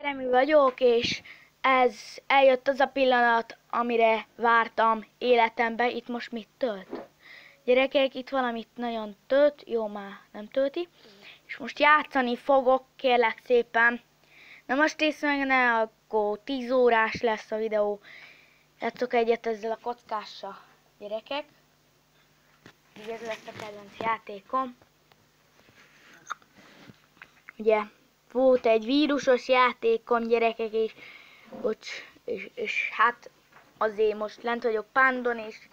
Remi vagyok, és eljött az a pillanat, amire vártam életemben. Itt most mit tölt? Gyerekek, itt valamit nagyon tölt, jó, már nem tölti. És most játszani fogok, kérlek szépen. Na most ész meg ne, akkor 10 órás lesz a videó. Játszok egyet ezzel a kockással, gyerekek. Így ez lesz a kedvenc játékom. Ugye, volt egy vírusos játékom, gyerekek, és hát azért most lent vagyok Pandon, és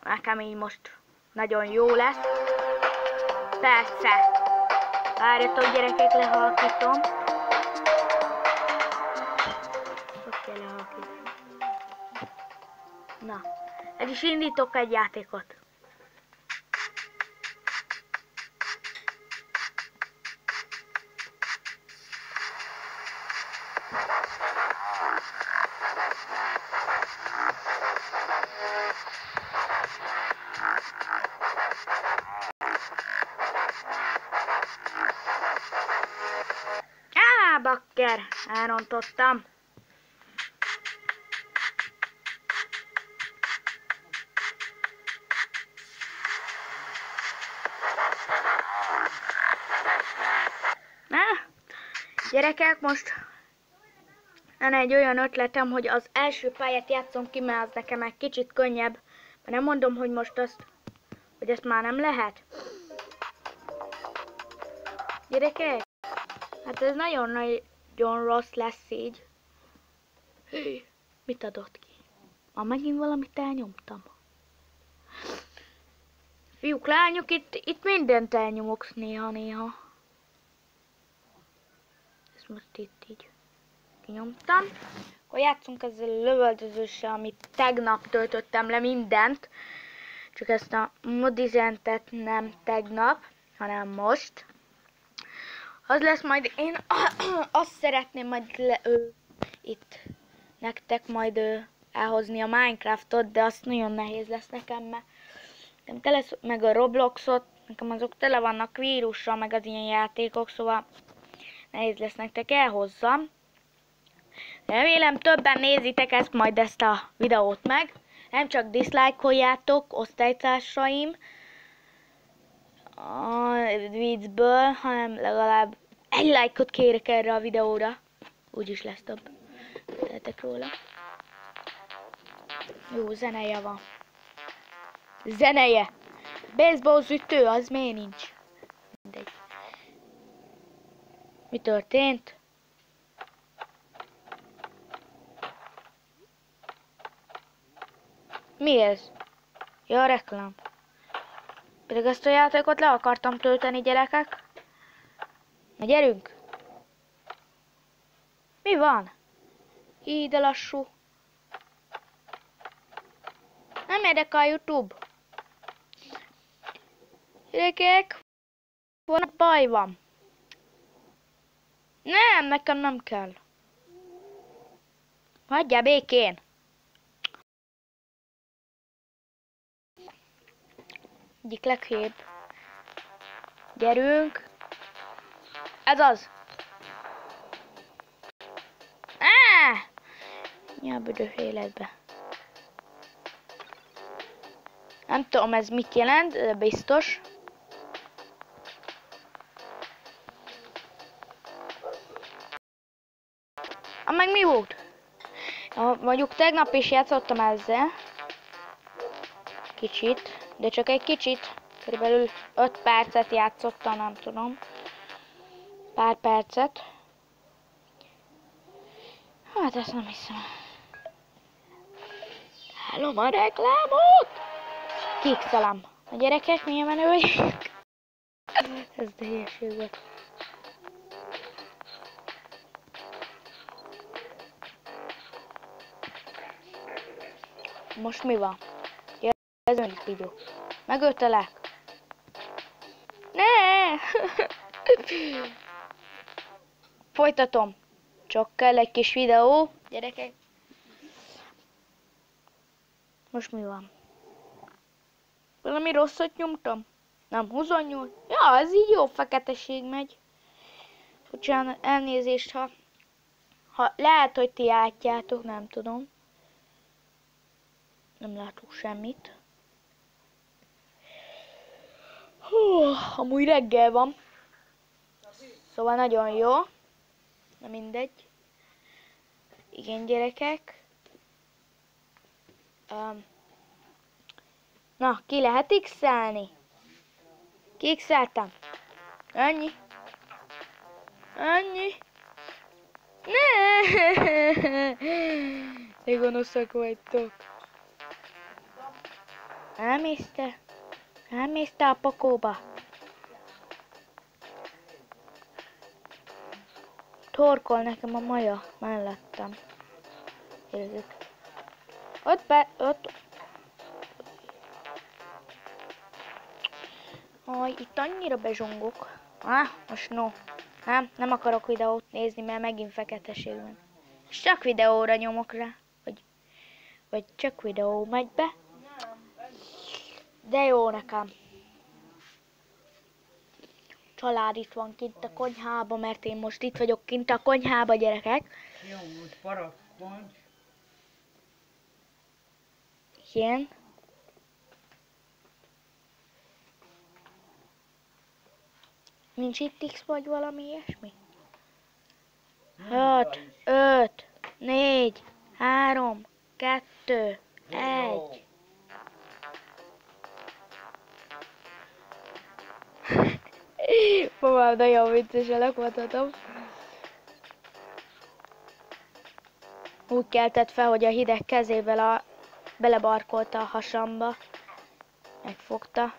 nekem így most nagyon jó lesz. Persze. Várjatok, gyerekek, lehalkítom. Oké, lehalkítom. Na, el is indítok egy játékot. Bakker, elrontottam. Gyerekek, most lenne egy olyan ötletem, hogy az első pályát játszom ki, mert az nekem egy kicsit könnyebb. Mert nem mondom, hogy most hogy ezt már nem lehet. Gyerekek, hát ez nagyon rossz lesz így. Hé, mit adott ki? Ma megint valamit elnyomtam. Fiúk, lányok, itt mindent elnyomok néha-néha. Ezt most itt így kinyomtam. Akkor játszunk ezzel a lövöldözőssel, amit tegnap töltöttem le mindent. Csak ezt a modizentet nem tegnap, hanem most. Az lesz majd, én azt szeretném majd itt nektek majd elhozni a Minecraftot, de azt nagyon nehéz lesz nekem, mert nekem tele, meg a Robloxot, nekem azok tele vannak vírussal, meg az ilyen játékok, szóval nehéz lesz nektek elhozzam. Remélem többen nézitek ezt a videót meg, nem csak diszlájkoljátok, osztálytársaim, a viccből, hanem legalább egy lájkot kérek erre a videóra. Úgyis lesz több. Tehetek róla. Jó, zeneje van. Zeneje! Baseball ütő, az miért nincs? Mindegy. Mi történt? Mi ez? Ja, a reklám. Pedig ezt a játékot le akartam tölteni, gyerekek. Na gyerünk! Mi van? Így de lassú. Nem érdekel a YouTube. Gyerekek, baj van. Nem, nekem nem kell. Hagyjál békén. Egyik leghelyebb. Gyerünk. Ez az. Ja, büdös életbe. Nem tudom ez mit jelent, de biztos. Meg mi volt? Ja, mondjuk tegnap is játszottam ezzel. Kicsit, de csak egy kicsit. Körülbelül 5 percet játszottam, nem tudom. Pár percet. Hát ezt nem hiszem. Hallom a reklámot! Kikszalám. A gyerekek milyen menő vagyok? Ez de hülyeség volt. Most mi van? Ez önök videó. Megöltelek. Ne! Folytatom. Csak kell egy kis videó. Gyerekek. Most mi van? Valami rosszat nyomtam? Nem, 28. Ja, ez így jó feketeség megy. Bocsánat, elnézést, ha lehet, hogy ti látjátok, nem tudom. Nem látok semmit. Amúgy reggel van. Szóval nagyon jó. Na mindegy. Igen, gyerekek. Na, ki lehet x-elni? Ki x-eltem? Ennyi. Ennyi. Ne! De gonoszak vagytok. Elmész te? Elmész te a pokóba? Torkol nekem a maja mellettem. Érzük. Ott. Aj, itt annyira bezsongok. Most no. Nem akarok videót nézni, mert megint feketeség van. És csak videóra nyomok rá. Vagy csak videó megy be. De jó nekem. Család itt van kint a konyhába, mert én most itt vagyok kint a konyhába, gyerekek. Jó, most parakkony. Igen. Nincs itt X vagy valami ilyesmi? 5, 4, 3, 2, 1. Mamám, nagyon viccesen lakmatatom. Úgy keltett fel, hogy a hideg kezével belebarkolta a hasamba. Megfogta.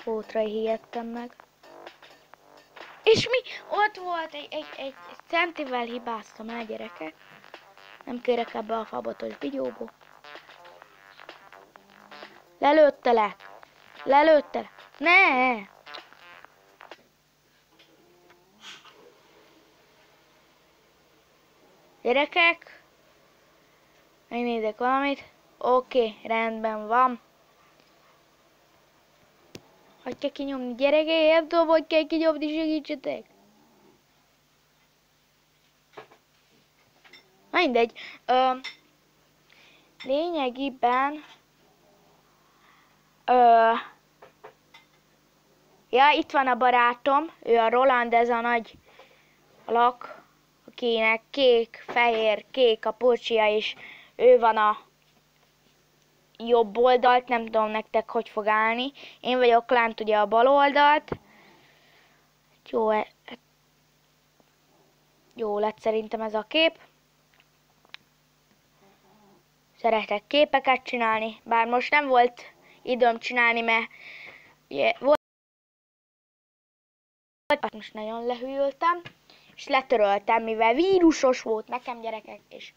Ótra hihettem meg. És mi? Ott volt egy centivel hibáztam el, gyerekek. Nem kérek ebbe a fabotos videóból. Lelőttelek. Ne! Gyerekek. Megnézek valamit. Oké, rendben van. Hogy kell kinyomni? Gyerekek, nem tudom, hogy kell kinyomni, segítsetek. Mindegy. Lényegében... Ja, itt van a barátom. Ő a Roland, ez a nagy alak, akinek kék, fehér, kék a pulcsia, és ő van a jobb oldalt, nem tudom nektek hogy fog állni. Én vagyok lent ugye a bal oldalt. Jó lett szerintem ez a kép. Szeretek képeket csinálni, bár most nem volt időm csinálni, mert ugye, volt, most nagyon lehűltem, és letöröltem, mivel vírusos volt nekem, gyerekek, és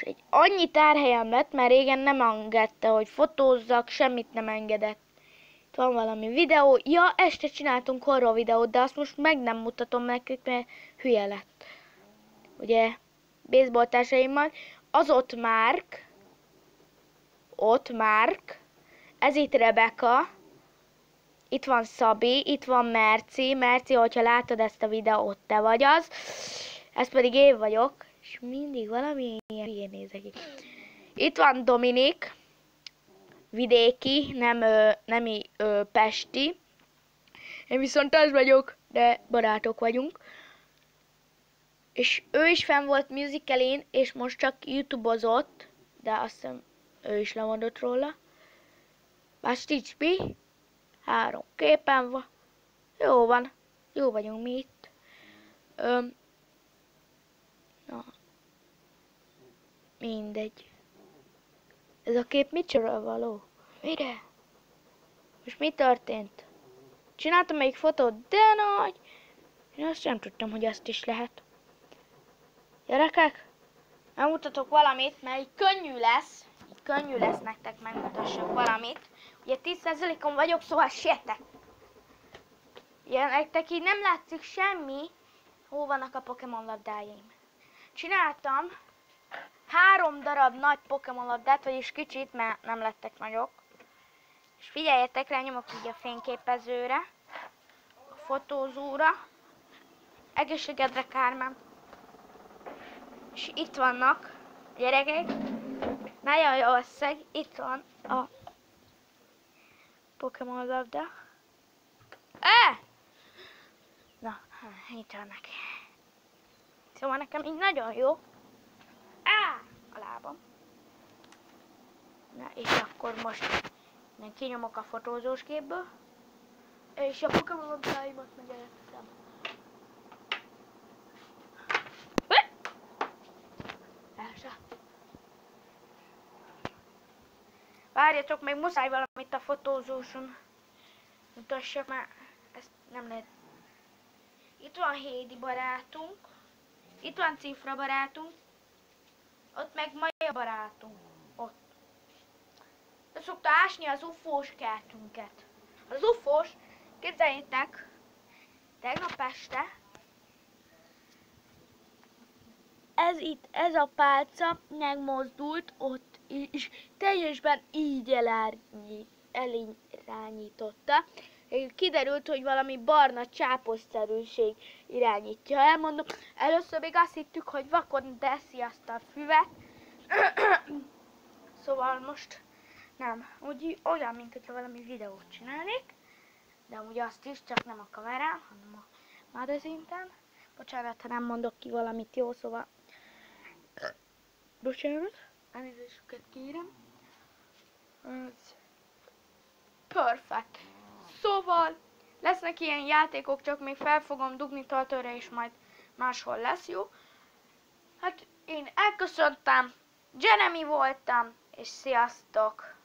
egy annyi tárhelyem lett, mert régen nem engedte, hogy fotózzak, semmit nem engedett. Itt van valami videó. Ja, este csináltunk horror videót, de azt most meg nem mutatom nekik, mert hülye lett. Ugye, baseball társaimmal. Az ott Márk, ez itt Rebeka, itt van Szabi, itt van Merci, hogyha látod ezt a videót, te vagy az. Ez pedig én vagyok, és mindig valami ilyen nézek ki. Itt van Dominik, vidéki, nem pesti. Én viszont az vagyok, de barátok vagyunk. És ő is fenn volt musicalén, és most csak YouTube-ozott, de azt hiszem ő is lemondott róla. Bastic B, 3 képen van. Jó van, jó vagyunk mi itt. Na, mindegy. Ez a kép micsoda való? Mire? Most mi történt? Csináltam még fotót, de nagy! Én azt nem tudtam, hogy azt is lehet. Gyerekek, megmutatok valamit, mert így könnyű lesz nektek megmutassak valamit. Ugye 10%-on vagyok, szóval sietek. Ugye nektek így nem látszik semmi. Hol vannak a Pokémon labdáim? Csináltam 3 darab nagy Pokémon labdát, vagyis kicsit, mert nem lettek nagyok. És figyeljetek rá, nyomok így a fényképezőre, a fotózóra. Egészségedre, Kármán. És itt vannak a gyerekek. Nagyon jó összeg. Itt van a Pokémon labda. Na, itt van neki. Szóval nekem így nagyon jó. A lábam. Na, és akkor most én kinyomok a fotózós képből. És a Pokémon labdáimat meg elteszem. Várjatok, még muszáj valamit a fotózóson mutassak, mert ezt nem lehet. Itt van Hédi barátunk, itt van Cifra barátunk, ott meg Maja barátunk, ott. De szokta ásni az ufós kertünket. Az ufós, képzeljétek, tegnap este, ez a pálca megmozdult ott is, teljesben így elirányította. Kiderült, hogy valami barna csáposzszerűség irányítja el. Mondom, először még azt hittük, hogy vakon teszi azt a füvet. Szóval most nem, úgy olyan, mint hogyha valami videót csinálnék. De úgy azt is, csak nem a kamerán, hanem a magazinten. Bocsánat, ha nem mondok ki valamit jó, szóval... Bocsánat, elnézésüket kérem. Perfect. Szóval lesznek ilyen játékok, csak még fel fogom dugni Twitter-re, és majd máshol lesz, jó? Hát én elköszöntem, Jeremy voltam, és sziasztok!